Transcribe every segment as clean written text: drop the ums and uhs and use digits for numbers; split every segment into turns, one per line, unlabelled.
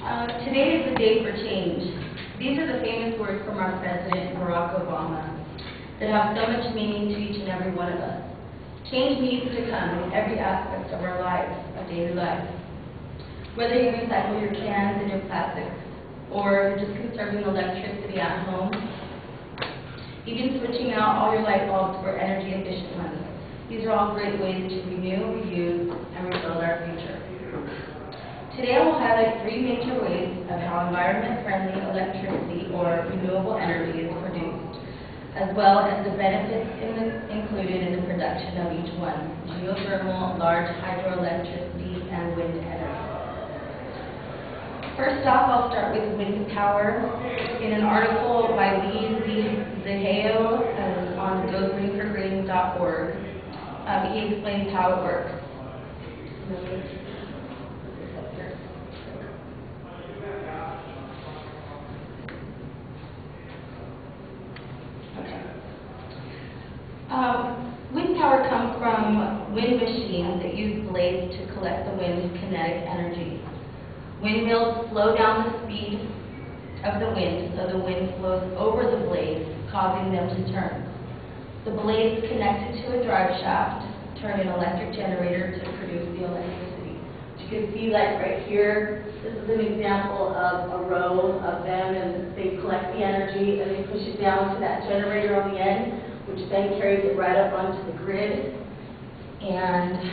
Today is the day for change. These are the famous words from our President, Barack Obama, that have so much meaning to each and every one of us. Change needs to come in every aspect of our lives, of daily life. Whether you recycle your cans and your plastics, or you're just conserving electricity at home, even switching out all your light bulbs for energy-efficient ones. These are all great ways to renew, reuse, and rebuild our future. Today I will highlight three major ways of how environment-friendly electricity or renewable energy is produced, as well as the benefits included in the production of each one: geothermal, large hydroelectricity, and wind energy. First off, I'll start with wind power. In an article by Lee Zaheo on gogreenforgreen.org, he explains how it works. Wind power comes from wind machines that use blades to collect the wind's kinetic energy. Windmills slow down the speed of the wind so the wind flows over the blades, causing them to turn. The blades connected to a drive shaft turn an electric generator to produce the electricity. You can see, like right here, this is an example of a row of them, and they collect the energy and they push it down to that generator on the end, which then carries it right up onto the grid. And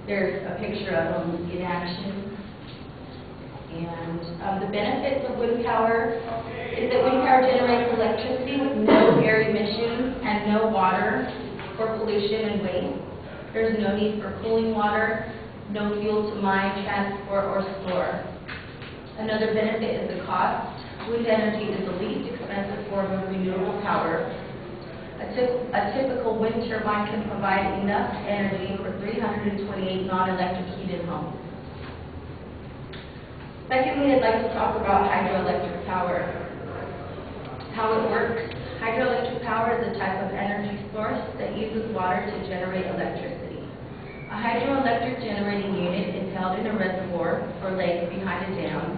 there's a picture of them in action. And the benefits of wind power is that wind power generates electricity with no air emissions and no water for pollution and waste. There's no need for cooling water, no fuel to mine, transport, or store. Another benefit is the cost. Wind energy is the least expensive form of renewable power. A typical wind turbine can provide enough energy for 328 non-electric heated homes. Secondly, I'd like to talk about hydroelectric power. How it works. Hydroelectric power is a type of energy source that uses water to generate electricity. A hydroelectric generating unit is held in a reservoir or lake behind a dam,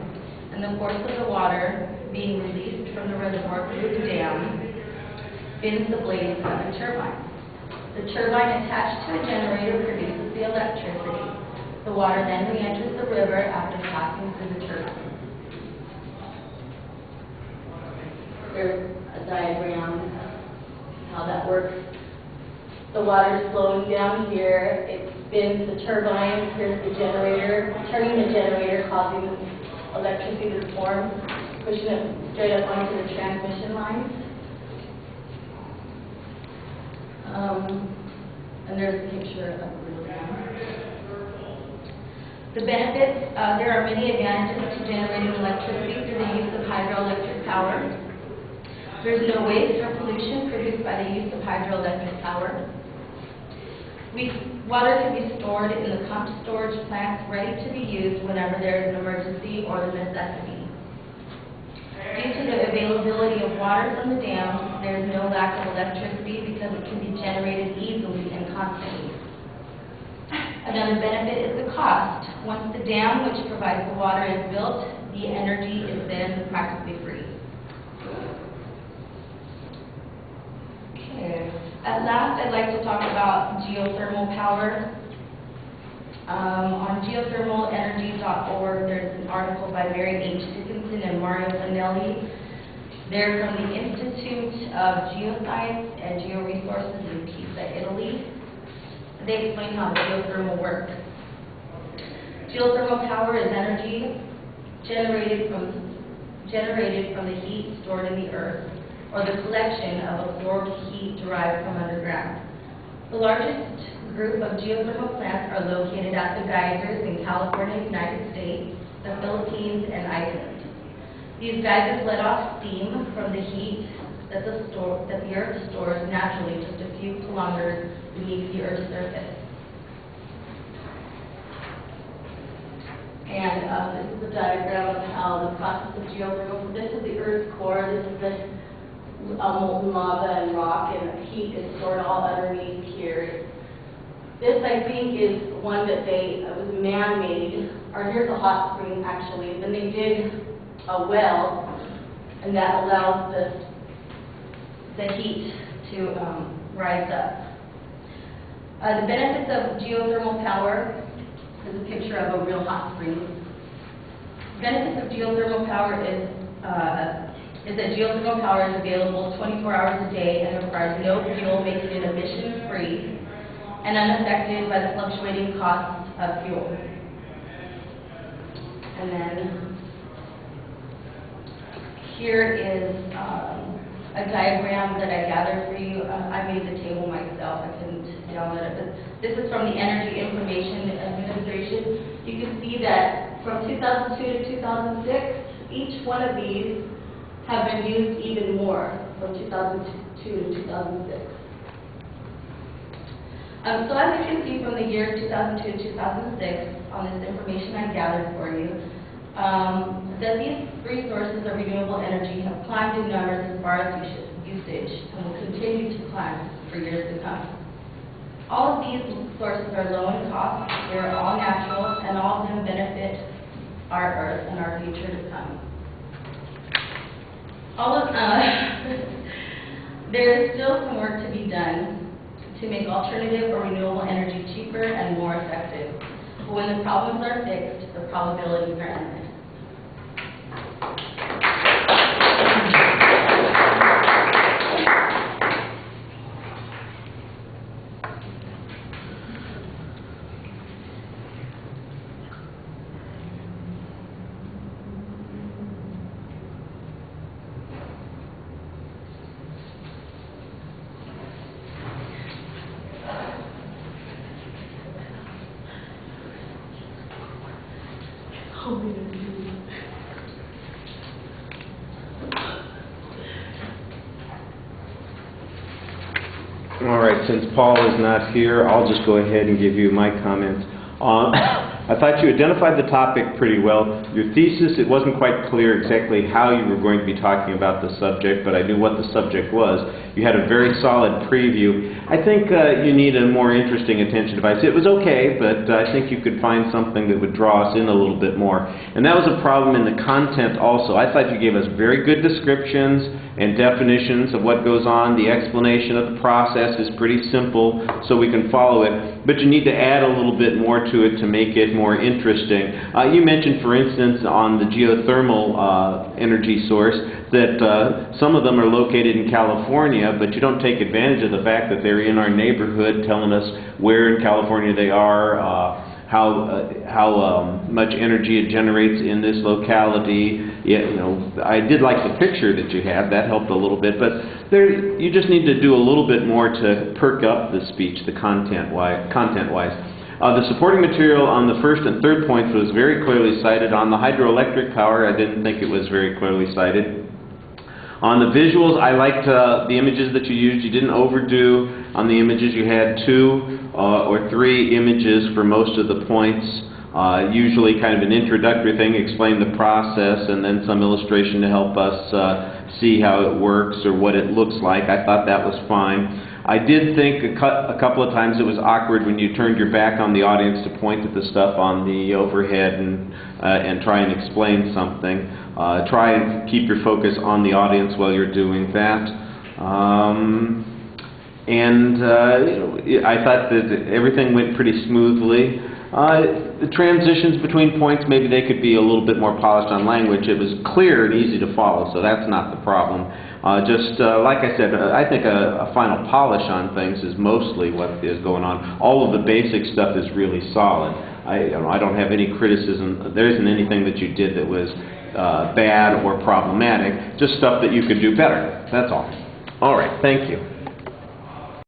and the force of the water being released from the reservoir through the dam spins the blades of the turbine. The turbine attached to a generator produces the electricity. The water then re-enters the river after passing through the turbine. There's a diagram how that works. The water is flowing down here. It spins the turbine. Here's the generator, turning the generator, causing electricity to form, pushing it straight up onto the transmission lines. And there's a picture of the real dam. The benefits, there are many advantages to generating electricity through the use of hydroelectric power. There's no waste or pollution produced by the use of hydroelectric power. Water can be stored in the pumped storage plants ready to be used whenever there is an emergency or the necessity. Due to the availability of water from the dam, there is no lack of electricity because it can be generated easily and constantly. Another benefit is the cost. Once the dam, which provides the water, is built, the energy is then practically free. Okay. At last, I'd like to talk about geothermal power. On geothermalenergy.org, there's an article by Mary H. Dickinson and Mario Vanelli. They're from the Institute of Geoscience and Georesources in Pisa, Italy. They explain how geothermal works. Geothermal power is energy generated from the heat stored in the earth, or the collection of absorbed heat derived from underground. The largest group of geothermal plants are located at the geysers in California, United States, the Philippines, and Iceland. These geysers let off steam from the heat that the earth stores naturally just a few kilometers beneath the earth's surface. And this is a diagram of how the process of geothermal. This is the earth's core. This is the molten lava and rock, and heat is stored all underneath here. This, I think, is one that it was man-made, or here's a hot spring, actually. Then they did a well, and that allows the heat to rise up. The benefits of geothermal power is a picture of a real hot spring. Benefits of geothermal power is that geothermal power is available 24 hours a day and requires no fuel, making it emission-free and unaffected by the fluctuating costs of fuel. And then here is a diagram that I gathered for you. I made the table myself. I couldn't download it. But this is from the Energy Information Administration. You can see that from 2002 to 2006, each one of these have been used even more from 2002 to 2006. So as you can see from the years 2002 to 2006, on this information I gathered for you, that these resources of renewable energy have climbed in numbers as far as usage and will continue to climb for years to come. All of these sources are low in cost, they are all natural, and all of them benefit our Earth and our future to come. There is still some work to be done to make alternative or renewable energy cheaper and more effective. But when the problems are fixed, the probabilities are endless.
All right, since Paul is not here, I'll just go ahead and give you my comments. I thought you identified the topic pretty well. Your thesis, it wasn't quite clear exactly how you were going to be talking about the subject, but I knew what the subject was. You had a very solid preview. I think you need a more interesting attention device. It was okay, but I think you could find something that would draw us in a little bit more. And that was a problem in the content also. I thought you gave us very good descriptions and definitions of what goes on. The explanation of the process is pretty simple, so we can follow it. But you need to add a little bit more to it to make it more interesting. You mentioned, for instance, on the geothermal energy source that some of them are located in California, but you don't take advantage of the fact that they're in our neighborhood, telling us where in California they are, how much energy it generates in this locality. You know, I did like the picture that you had. That helped a little bit, but you just need to do a little bit more to perk up the speech, the content-wise. The supporting material on the first and third points was very clearly cited. On the hydroelectric power, I didn't think it was very clearly cited. On the visuals, I liked the images that you used. You didn't overdo on the images. You had 2 or 3 images for most of the points. Usually kind of an introductory thing, explain the process, and then some illustration to help us see how it works or what it looks like. I thought that was fine. I did think a couple of times it was awkward when you turned your back on the audience to point at the stuff on the overhead and try and explain something. Try and keep your focus on the audience while you're doing that. I thought that everything went pretty smoothly. The transitions between points, maybe they could be a little bit more polished on language. It was clear and easy to follow, so that's not the problem. Like I said, I think a final polish on things is mostly what is going on. All of the basic stuff is really solid. I don't have any criticism. There isn't anything that you did that was bad or problematic, just stuff that you could do better. That's all. All right, thank you.